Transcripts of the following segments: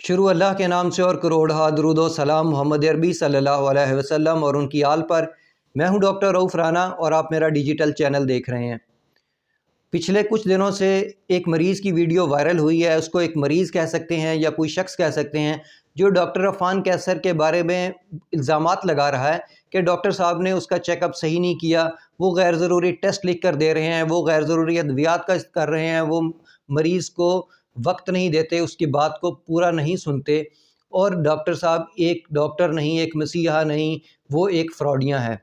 शुरू अल्लाह के नाम से और करोड़हा दुरूद व सलाम मोहम्मद अरबी सल्लल्लाहु अलैहि वसल्लम और उनकी आल पर। मैं हूं डॉक्टर रऊफ़ राना और आप मेरा डिजिटल चैनल देख रहे हैं। पिछले कुछ दिनों से एक मरीज़ की वीडियो वायरल हुई है। उसको एक मरीज़ कह सकते हैं या कोई शख्स कह सकते हैं, जो डॉक्टर अफ़ान कैसर के बारे में इल्ज़ामात लगा रहा है कि डॉक्टर साहब ने उसका चेकअप सही नहीं किया, वो गैर ज़रूरी टेस्ट लिख कर दे रहे हैं, वो गैर ज़रूरी अद्वियात का कर रहे हैं, वो मरीज़ को वक्त नहीं देते, उसकी बात को पूरा नहीं सुनते। और डॉक्टर साहब एक डॉक्टर नहीं, एक मसीहा नहीं, वो एक फ्रॉडिया है।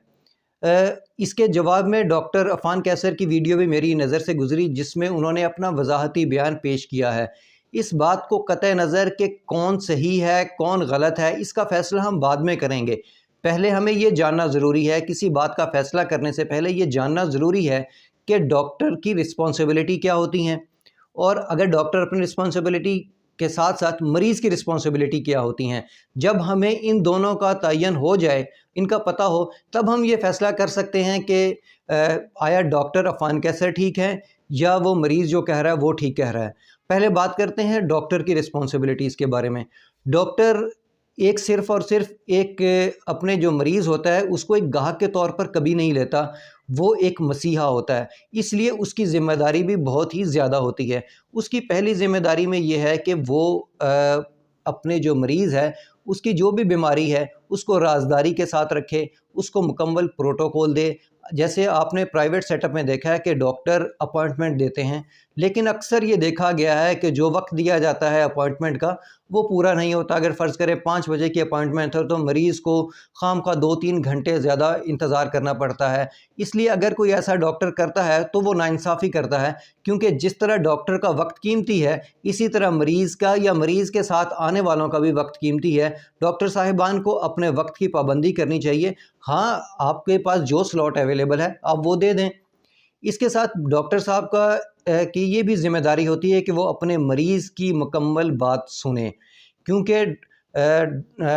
इसके जवाब में डॉक्टर अफ़ान कैसर की वीडियो भी मेरी नज़र से गुज़री, जिसमें उन्होंने अपना वजाहती बयान पेश किया है। इस बात को कतई नज़र कि कौन सही है कौन गलत है, इसका फ़ैसला हम बाद में करेंगे। पहले हमें ये जानना ज़रूरी है, किसी बात का फ़ैसला करने से पहले ये जानना ज़रूरी है कि डॉक्टर की रिस्पॉन्सिबिलिटी क्या होती हैं, और अगर डॉक्टर अपनी रिस्पॉन्सिबिलिटी के साथ साथ मरीज़ की रिस्पॉन्सिबिलिटी क्या होती हैं। जब हमें इन दोनों का तयन हो जाए, इनका पता हो, तब हम ये फ़ैसला कर सकते हैं कि आया डॉक्टर अफ़ान कैसर ठीक है या वो मरीज़ जो कह रहा है वो ठीक कह रहा है। पहले बात करते हैं डॉक्टर की रिस्पॉन्सिबिलिटीज़ के बारे में। डॉक्टर एक सिर्फ़ और सिर्फ एक अपने जो मरीज़ होता है उसको एक गाहक के तौर पर कभी नहीं लेता, वो एक मसीहा होता है। इसलिए उसकी ज़िम्मेदारी भी बहुत ही ज़्यादा होती है। उसकी पहली ज़िम्मेदारी में ये है कि वो अपने जो मरीज़ है उसकी जो भी बीमारी है उसको राज़दारी के साथ रखे, उसको मुकम्मल प्रोटोकॉल दे। जैसे आपने प्राइवेट सेटअप में देखा है कि डॉक्टर अपॉइंटमेंट देते हैं, लेकिन अक्सर ये देखा गया है कि जो वक्त दिया जाता है अपॉइंटमेंट का वो पूरा नहीं होता। अगर फ़र्ज़ करें 5 बजे की अपॉइंटमेंट है तो मरीज़ को खामखा 2-3 घंटे ज़्यादा इंतज़ार करना पड़ता है। इसलिए अगर कोई ऐसा डॉक्टर करता है तो वो नाइंसाफ़ी करता है, क्योंकि जिस तरह डॉक्टर का वक्त कीमती है, इसी तरह मरीज़ का या मरीज़ के साथ आने वालों का भी वक्त कीमती है। डॉक्टर साहिबान को अपने वक्त की पाबंदी करनी चाहिए। हाँ, आपके पास जो स्लॉट अवेलेबल है आप वो दे दें। इसके साथ डॉक्टर साहब का की ये भी ज़िम्मेदारी होती है कि वो अपने मरीज़ की मुकम्मल बात सुने, क्योंकि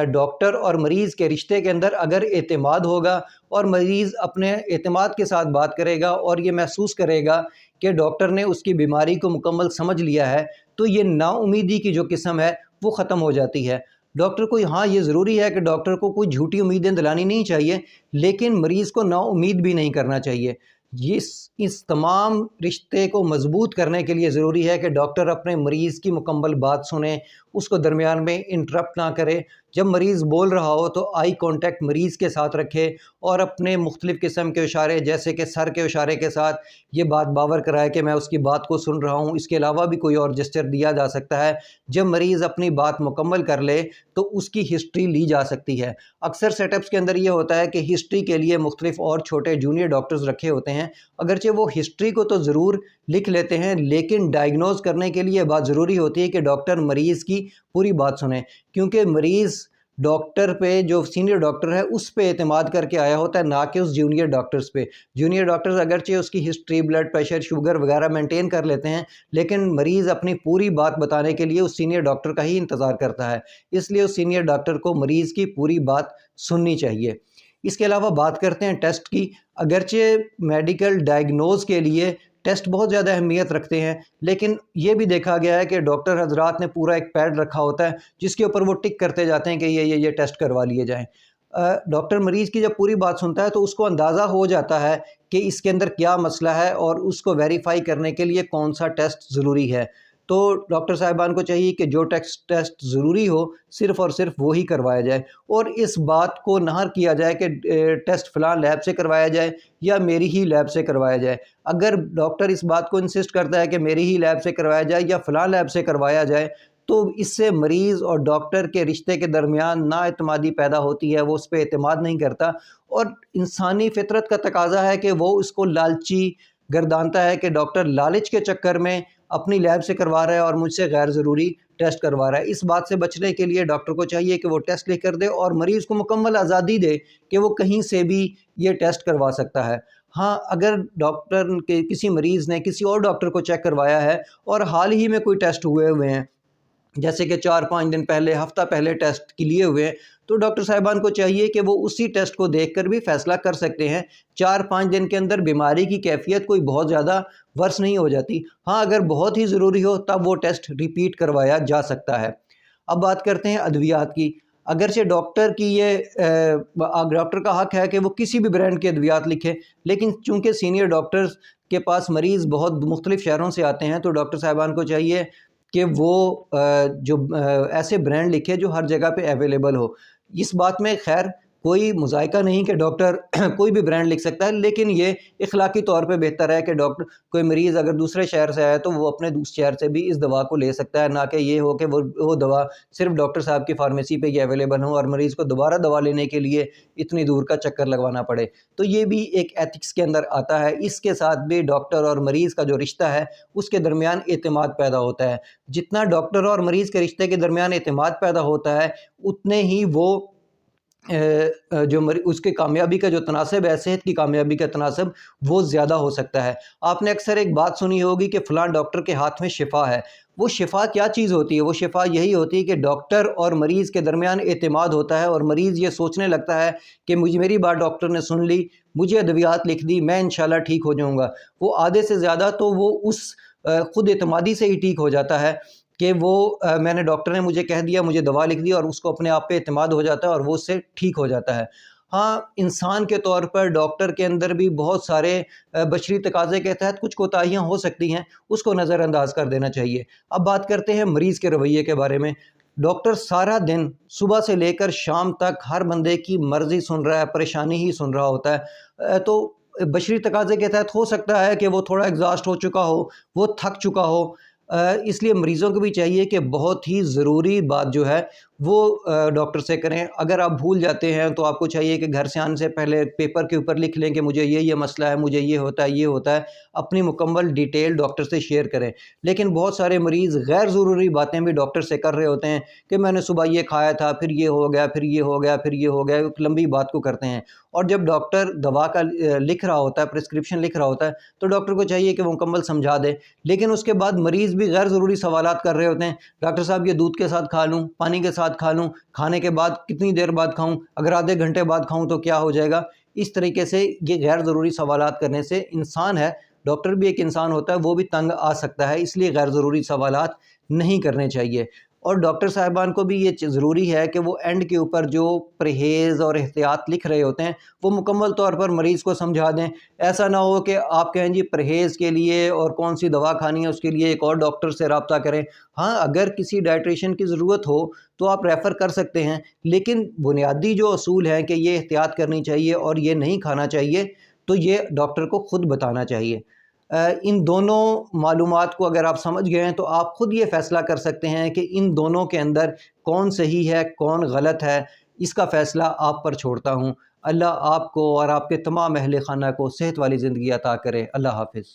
डॉक्टर और मरीज़ के रिश्ते के अंदर अगर एतमाद होगा और मरीज़ अपने एतमाद के साथ बात करेगा और ये महसूस करेगा कि डॉक्टर ने उसकी बीमारी को मुकम्मल समझ लिया है, तो ये नाउमीदी की जो किस्म है वो ख़त्म हो जाती है। डॉक्टर को हाँ, ये ज़रूरी है कि डॉक्टर को कोई झूठी उम्मीदें दिलानी नहीं चाहिए, लेकिन मरीज़ को नाउम्मीद भी नहीं करना चाहिए। इस तमाम रिश्ते को मज़बूत करने के लिए ज़रूरी है कि डॉक्टर अपने मरीज़ की मुकम्मल बात सुने, उसको दरमियान में इंटरप्ट ना करे। जब मरीज़ बोल रहा हो तो आई कांटेक्ट मरीज़ के साथ रखे और अपने मुख्तलिफ़ किस्म के इशारे, जैसे कि सर के इशारे के साथ ये बात बावर कराए कि मैं उसकी बात को सुन रहा हूँ। इसके अलावा भी कोई और जेस्चर दिया जा सकता है। जब मरीज़ अपनी बात मुकम्मल कर ले तो उसकी हिस्ट्री ली जा सकती है। अक्सर सेटअप्स के अंदर ये होता है कि हिस्ट्री के लिए मुख्तलिफ़ और छोटे जूनियर डॉक्टर्स रखे होते हैं। अगरचे वो हिस्ट्री को तो ज़रूर लिख लेते हैं, लेकिन डायग्नोज करने के लिए बात ज़रूरी होती है कि डॉक्टर मरीज़ की पूरी बात सुने, क्योंकि मरीज़ डॉक्टर पे, जो सीनियर डॉक्टर है उस पे एतमाद करके आया होता है, ना कि उस जूनियर डॉक्टर्स पे। जूनियर डॉक्टर्स अगरचे उसकी हिस्ट्री, ब्लड प्रेशर, शुगर वगैरह मेंटेन कर लेते हैं, लेकिन मरीज़ अपनी पूरी बात बताने के लिए उस सीनियर डॉक्टर का ही इंतज़ार करता है। इसलिए उस सीनियर डॉक्टर को मरीज़ की पूरी बात सुननी चाहिए। इसके अलावा बात करते हैं टेस्ट की। अगरचे मेडिकल डायग्नोज के लिए टेस्ट बहुत ज़्यादा अहमियत रखते हैं, लेकिन ये भी देखा गया है कि डॉक्टर हजरात ने पूरा एक पैड रखा होता है जिसके ऊपर वो टिक करते जाते हैं कि ये टेस्ट करवा लिए जाएं। डॉक्टर मरीज़ की जब पूरी बात सुनता है तो उसको अंदाज़ा हो जाता है कि इसके अंदर क्या मसला है और उसको वेरीफाई करने के लिए कौन सा टेस्ट ज़रूरी है। तो डॉक्टर साहिबान को चाहिए कि जो टेस्ट ज़रूरी हो सिर्फ़ और सिर्फ वो ही करवाया जाए, और इस बात को नहर किया जाए कि टेस्ट फ़लाँ लैब से करवाया जाए या मेरी ही लैब से करवाया जाए। अगर डॉक्टर इस बात को इंसिस्ट करता है कि मेरी ही लैब से करवाया जाए या फ़लाँ लैब से करवाया जाए, तो इससे मरीज़ और डॉक्टर के रिश्ते के दरमियान नाएतमादी पैदा होती है, वो उस पर एतमाद नहीं करता। और इंसानी फितरत का तकाज़ा है कि वो उसको लालची गर्दानता है कि डॉक्टर लालच के चक्कर में अपनी लैब से करवा रहा है और मुझसे गैर ज़रूरी टेस्ट करवा रहा है। इस बात से बचने के लिए डॉक्टर को चाहिए कि वो टेस्ट लिख कर दे और मरीज़ को मुकम्मल आज़ादी दे कि वो कहीं से भी ये टेस्ट करवा सकता है। हाँ, अगर डॉक्टर के किसी मरीज़ ने किसी और डॉक्टर को चेक करवाया है और हाल ही में कोई टेस्ट हुए हैं, जैसे कि 4-5 दिन पहले, हफ़्ता पहले टेस्ट के लिए हुए, तो डॉक्टर साहिबान को चाहिए कि वो उसी टेस्ट को देखकर भी फ़ैसला कर सकते हैं। 4-5 दिन के अंदर बीमारी की कैफ़ियत कोई बहुत ज़्यादा वर्स नहीं हो जाती। हाँ, अगर बहुत ही ज़रूरी हो तब वो टेस्ट रिपीट करवाया जा सकता है। اب بات کرتے ہیں ادویات کی۔ اگرچہ ڈاکٹر کی ڈاکٹر کا حق ہے کہ وہ کسی بھی برانڈ کے ادویات لکھے، لیکن چونکہ سینئر ڈاکٹرز کے پاس مریض بہت مختلف شہروں سے آتے ہیں، تو ڈاکٹر صاحبان کو چاہیے کہ وہ جو ایسے برانڈ لکھے جو ہر جگہ پہ اویلیبل ہو۔ اس بات میں خیر کوئی مذائقہ نہیں کہ ڈاکٹر کوئی بھی برانڈ لکھ سکتا ہے، لیکن یہ اخلاقی طور پہ بہتر ہے کہ ڈاکٹر کوئی مریض اگر دوسرے شہر سے آئے تو وہ اپنے دوسرے شہر سے بھی اس دوا کو لے سکتا ہے، نہ کہ یہ ہو کہ وہ دوا صرف ڈاکٹر صاحب کی فارمیسی پہ یہ اویلیبل ہو اور مریض کو دوبارہ دوا لینے کے لیے اتنی دور کا چکر لگوانا پڑے۔ تو یہ بھی ایک ایتھکس کے اندر آتا ہے۔ اس کے ساتھ بھی ڈاکٹر اور مریض کا جو رشتہ ہے اس کے درمیان اعتماد پیدا ہوتا ہے۔ جتنا ڈاکٹر اور مریض کے رشتے کے درمیان اعتماد پیدا ہوتا ہے، اتنے ہی وہ جو اس کے کامیابی کا جو تناسب ہے، صحت کی کامیابی کا تناسب وہ زیادہ ہو سکتا ہے۔ آپ نے اکثر ایک بات سنی ہوگی کہ فلاں ڈاکٹر کے ہاتھ میں شفا ہے۔ وہ شفا کیا چیز ہوتی ہے؟ وہ شفا یہی ہوتی ہے کہ ڈاکٹر اور مریض کے درمیان اعتماد ہوتا ہے، اور مریض یہ سوچنے لگتا ہے کہ میری بات ڈاکٹر نے سن لی، مجھے ادویات لکھ دی، میں انشاءاللہ ٹھیک ہو جاؤں گا۔ وہ آدھے سے زیادہ تو وہ اس خود اعتمادی سے ہی ٹھیک ہو جاتا ہے کہ وہ میں نے ڈاکٹر نے مجھے کہہ دیا، مجھے دوا لکھ دی، اور اس کو اپنے آپ پہ اعتماد ہو جاتا ہے اور وہ اس سے ٹھیک ہو جاتا ہے۔ ہاں، انسان کے طور پر ڈاکٹر کے اندر بھی بہت سارے بشری تقاضے کے تحت کچھ کوتاہیاں ہو سکتی ہیں، اس کو نظر انداز کر دینا چاہیے۔ اب بات کرتے ہیں مریض کے رویے کے بارے میں۔ ڈاکٹر سارا دن صبح سے لے کر شام تک ہر بندے کی مرضی سن رہا ہے، پریشانی ہی سن رہا ہوتا ہے، تو بشری تقاضے کے تحت ہو سکتا ہے کہ وہ تھوڑا ایگزاسٹ ہو چکا ہو، وہ تھک چکا ہو۔ اس لیے مریضوں کو بھی چاہیے کہ بہت ہی ضروری بات جو ہے وہ ڈاکٹر سے کریں۔ اگر آپ بھول جاتے ہیں تو آپ کو چاہیے کہ گھر سے آنے سے پہلے پیپر کے اوپر لکھ لیں کہ مجھے یہ مسئلہ ہے، مجھے یہ ہوتا ہے، یہ ہوتا ہے، اپنی مکمل ڈیٹیل ڈاکٹر سے شیئر کریں۔ لیکن بہت سارے مریض غیر ضروری باتیں بھی ڈاکٹر سے کر رہے ہوتے ہیں کہ میں نے صبح یہ کھایا تھا، پھر یہ ہو گیا، پھر یہ ہو گیا، پھر یہ ہو گیا، ایک لمبی بات کو کرتے ہیں۔ اور جب ڈاکٹر دوا کا لکھ رہا ہوتا ہے، پرسکرپشن لکھ رہا ہوتا ہے، تو ڈاکٹر کو چاہیے کہ وہ مکمل سمجھا دے۔ لیکن اس کے بعد مریض بھی غیر ضروری سوالات کر رہے ہوتے ہیں، ڈاکٹر صاحب یہ دودھ کے ساتھ کھا لوں، پانی کے ساتھ کھا لوں، کھانے کے بعد کتنی دیر بعد کھاؤں، اگر آدھے گھنٹے بعد کھاؤں تو کیا ہو جائے گا؟ اس طریقے سے یہ غیر ضروری سوالات کرنے سے انسان ہے، ڈاکٹر بھی ایک انسان ہوتا ہے، وہ بھی تنگ آ سکتا ہے۔ اس لیے غیر ضروری سوالات نہیں کرنے چاہیے۔ اور ڈاکٹر صاحبان کو بھی یہ ضروری ہے کہ وہ اینڈ کے اوپر جو پرہیز اور احتیاط لکھ رہے ہوتے ہیں وہ مکمل طور پر مریض کو سمجھا دیں۔ ایسا نہ ہو کہ آپ کہیں جی پرہیز کے لیے اور کون سی دوا کھانی ہے اس کے لیے ایک اور ڈاکٹر سے رابطہ کریں۔ ہاں، اگر کسی ڈائٹریشن کی ضرورت ہو تو آپ ریفر کر سکتے ہیں، لیکن بنیادی جو اصول ہیں کہ یہ احتیاط کرنی چاہیے اور یہ نہیں کھانا چاہیے، تو یہ ڈاکٹر کو خود بتانا چاہیے۔ ان دونوں معلومات کو اگر آپ سمجھ گئے ہیں تو آپ خود یہ فیصلہ کر سکتے ہیں کہ ان دونوں کے اندر کون صحیح ہے، کون غلط ہے۔ اس کا فیصلہ آپ پر چھوڑتا ہوں۔ اللہ آپ کو اور آپ کے تمام اہل خانہ کو صحت والی زندگی عطا کرے۔ اللہ حافظ۔